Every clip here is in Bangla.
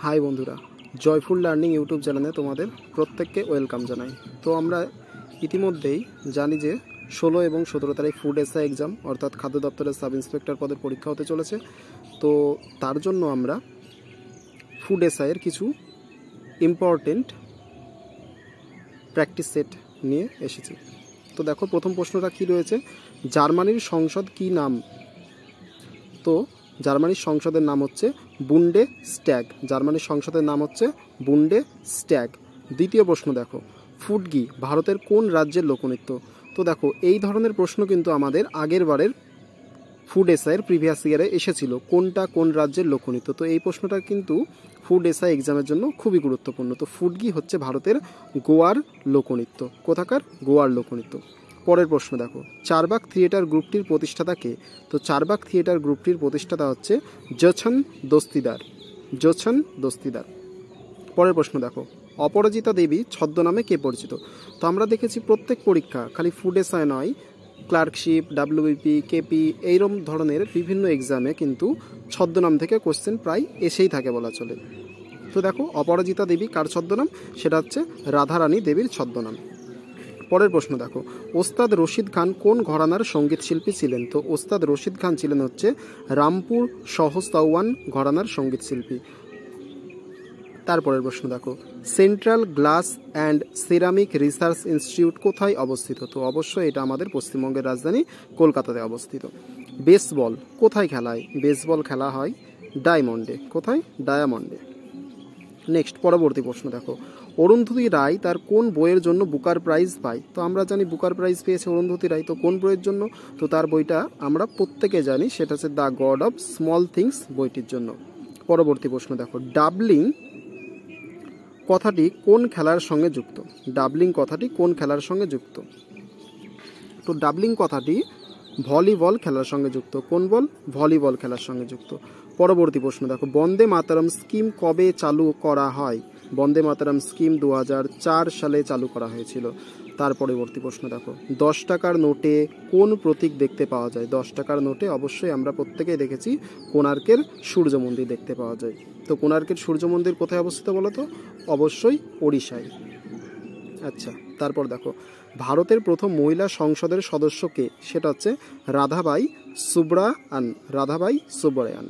হাই বন্ধুরা, জয়ফুল লার্নিং ইউটিউব চ্যানেলে তোমাদের প্রত্যেককে ওয়েলকাম জানাই। তো আমরা ইতিমধ্যেই জানি যে 16 এবং 17 তারিখ ফুড এসআই এক্সাম অর্থাৎ খাদ্য দপ্তরের সাব ইন্সপেক্টর পদের পরীক্ষা হতে চলেছে। তো তার জন্য আমরা ফুড এসআইয়ের কিছু ইম্পর্টেন্ট প্র্যাকটিস সেট নিয়ে এসেছি। তো দেখো, প্রথম প্রশ্নটা কি রয়েছে, জার্মানির সংসদ কি নাম? তো জার্মানির সংসদের নাম হচ্ছে বুন্ডে স্ট্যাগ। জার্মানির সংসদের নাম হচ্ছে বুন্ডে স্ট্যাগ। দ্বিতীয় প্রশ্ন দেখো, ফুডগি ভারতের কোন রাজ্যের লোকনৃত্য? তো দেখো, এই ধরনের প্রশ্ন কিন্তু আমাদের আগের বারের ফুড এসআইয়ের প্রিভিয়াস ইয়ারে এসেছিল, কোনটা কোন রাজ্যের লোকনৃত্য। তো এই প্রশ্নটা কিন্তু ফুড এসআই এক্সামের জন্য খুবই গুরুত্বপূর্ণ। তো ফুডগি হচ্ছে ভারতের গোয়ার লোকনৃত্য। কোথাকার? গোয়ার লোকনৃত্য। পরের প্রশ্ন দেখো, চারবাগ থিয়েটার গ্রুপটির প্রতিষ্ঠাতা কে? তো চারবাগ থিয়েটার গ্রুপটির প্রতিষ্ঠাতা হচ্ছে জোছন দস্তিদার। জোছন দস্তিদার। পরের প্রশ্ন দেখো, অপরাজিতা দেবী ছদ্মনামে কে পরিচিত? তো আমরা দেখেছি প্রত্যেক পরীক্ষা, খালি ফুড এসআই নয়, ক্লার্কশিপ, ডাব্লিউবিপি, কেপি, এইরকম ধরনের বিভিন্ন এক্সামে কিন্তু ছদ্মনাম থেকে কোশ্চেন প্রায় এসেই থাকে বলা চলে। তো দেখো, অপরাজিতা দেবী কার ছদ্মনাম? সেটা হচ্ছে রাধারানী দেবীর ছদ্মনাম। পরের প্রশ্ন দেখো, ওস্তাদ রশিদ খান কোন ঘরানার সঙ্গীত শিল্পী ছিলেন? তো ওস্তাদ রশিদ খান ছিলেন হচ্ছে রামপুর সহস্তাওয়ান ঘরানার সঙ্গীত শিল্পী। তারপরের প্রশ্ন দেখো, central glass and ceramic research institute কোথায় অবস্থিত? তো অবশ্যই এটা আমাদের পশ্চিমবঙ্গের রাজধানী কলকাতাতে অবস্থিত। বেসবল কোথায় খেলা হয়? বেসবল খেলা হয় ডায়মন্ডে। কোথায়? ডায়মন্ডে। নেক্সট, পরবর্তী প্রশ্ন দেখো, অরুন্ধতী রায় তার কোন বইয়ের জন্য বুকার প্রাইজ পায়? তো আমরা জানি বুকার প্রাইজ পেয়েছে অরুন্ধতী রায়, তো কোন বইয়ের জন্য? তো তার বইটা আমরা প্রত্যেকে জানি, সেটা হচ্ছে the god of small things বইটির জন্য। পরবর্তী প্রশ্ন দেখো, ডাবলিং কথাটি কোন খেলার সঙ্গে যুক্ত? ডাবলিং কথাটি কোন খেলার সঙ্গে যুক্ত? তো ডাবলিং কথাটি ভলিবল খেলার সঙ্গে যুক্ত। কোন বল? ভলিবল খেলার সঙ্গে যুক্ত। পরবর্তী প্রশ্ন দেখো, বন্দে মাতরম স্কিম কবে চালু করা হয়? বন্দে মাতরম স্কিম 2004 সালে চালু করা হয়েছিল। তার পরবর্তী প্রশ্ন দেখো, 10 টাকার নোটে কোন প্রতীক দেখতে পাওয়া যায়? 10 টাকার নোটে অবশ্যই আমরা প্রত্যেকেই দেখেছি কোণার্কের সূর্য মন্দির দেখতে পাওয়া যায়। তো কোণার্কের সূর্য মন্দির কোথায় অবস্থিত বলো তো? অবশ্যই ওড়িশায়। আচ্ছা, তারপর দেখো, ভারতের প্রথম মহিলা সংসদের সদস্য কে? সেটা হচ্ছে রাধাবাই সুব্রায়ান। রাধাবাই সুব্রায়ান।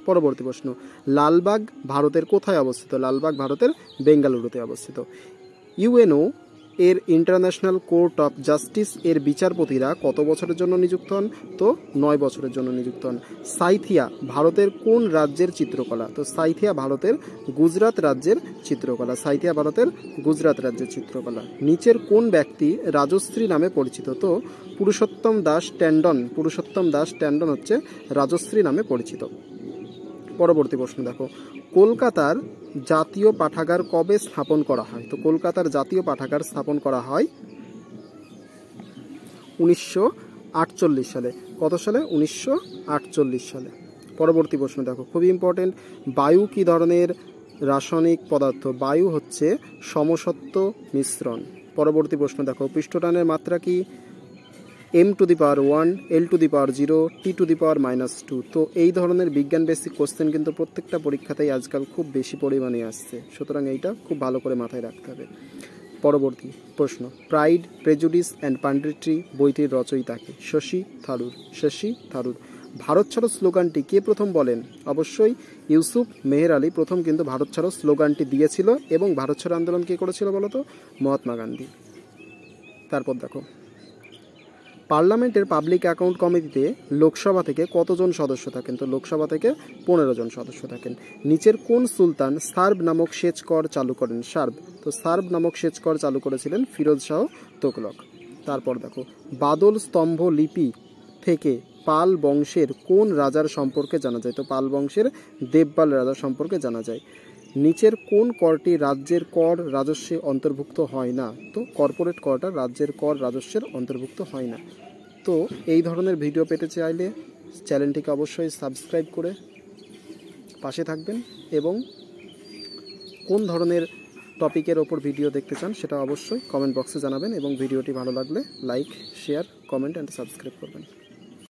পরবর্তী প্রশ্ন, লালবাগ ভারতের কোথায় অবস্থিত? লালবাগ ভারতের বেঙ্গালুরুতে অবস্থিত। ইউএনও এর ইন্টারন্যাশনাল কোর্ট অফ জাস্টিস এর বিচারপতিরা কত বছরের জন্য নিযুক্ত হন? তো 9 বছরের জন্য নিযুক্ত হন। সাইথিয়া ভারতের কোন রাজ্যের চিত্রকলা? তো সাইথিয়া ভারতের গুজরাট রাজ্যের চিত্রকলা। সাইথিয়া ভারতের গুজরাট রাজ্যের চিত্রকলা। নিচের কোন ব্যক্তি রাজশ্রী নামে পরিচিত? তো পুরুষোত্তম দাস ট্যান্ডন। পুরুষোত্তম দাস ট্যান্ডন হচ্ছে রাজশ্রী নামে পরিচিত। পরবর্তী প্রশ্ন দেখো, কলকাতার জাতীয় পাঠাগার কবে স্থাপন করা হয়? তো কলকাতার জাতীয় পাঠাগার স্থাপন করা হয় 1948 সালে। কত সালে? 1948 সালে। পরবর্তী প্রশ্ন দেখো, খুবই ইম্পর্টেন্ট, বায়ু কি ধরনের রাসায়নিক পদার্থ? বায়ু হচ্ছে সমসত্ব মিশ্রণ। পরবর্তী প্রশ্ন দেখো, পৃষ্ঠটানের মাত্রা কি? m⁻1, l⁻0, t⁻−2। তো এই ধরনের বিজ্ঞান বেসিক কোশ্চেন কিন্তু প্রত্যেকটা পরীক্ষাতেই আজকাল খুব বেশি পরিমাণে আসছে, সুতরাং এইটা খুব ভালো করে মাথায় রাখতে হবে। পরবর্তী প্রশ্ন, প্রাইড, প্রেজুডিস অ্যান্ড পান্ডিট্রি বইটির রচয়িতা কে? শশী থারুর। শশী থারুর। ভারত ছাড়ো স্লোগানটি কে প্রথম বলেন? অবশ্যই ইউসুফ মেহের আলী প্রথম কিন্তু ভারত ছাড়ো স্লোগানটি দিয়েছিল, এবং ভারত ছাড়ো আন্দোলন কে করেছিল বলতো? মহাত্মা গান্ধী। তারপর দেখো, পার্লামেন্টের পাবলিক অ্যাকাউন্ট কমিটিতে লোকসভা থেকে কতজন সদস্য থাকেন? তো লোকসভা থেকে 15 জন সদস্য থাকেন। নিচের কোন সুলতান সার্ব নামক সেচ কর চালু করেন? সার্ব। তো সার্ব নামক সেচ কর চালু করেছিলেন ফিরোজ শাহ তুগলক। তারপর দেখো, বাদল স্তম্ভ লিপি থেকে পাল বংশের কোন রাজার সম্পর্কে জানা যায়? তো পাল বংশের দেবপাল রাজা সম্পর্কে জানা যায়। নিচের কোন করটি রাজ্যের কর রাজস্বে অন্তর্ভুক্ত হয় না? তো কর্পোরেট করটা রাজ্যের কর রাজস্বের অন্তর্ভুক্ত হয় না। তো এই ধরনের ভিডিও পেতে চাইলে চ্যানেলটিকে অবশ্যই সাবস্ক্রাইব করে পাশে থাকবেন, এবং কোন ধরনের টপিকের ওপর ভিডিও দেখতে চান সেটা অবশ্যই কমেন্ট বক্সে জানাবেন, এবং ভিডিওটি ভালো লাগলে like, share, comment and subscribe করবেন।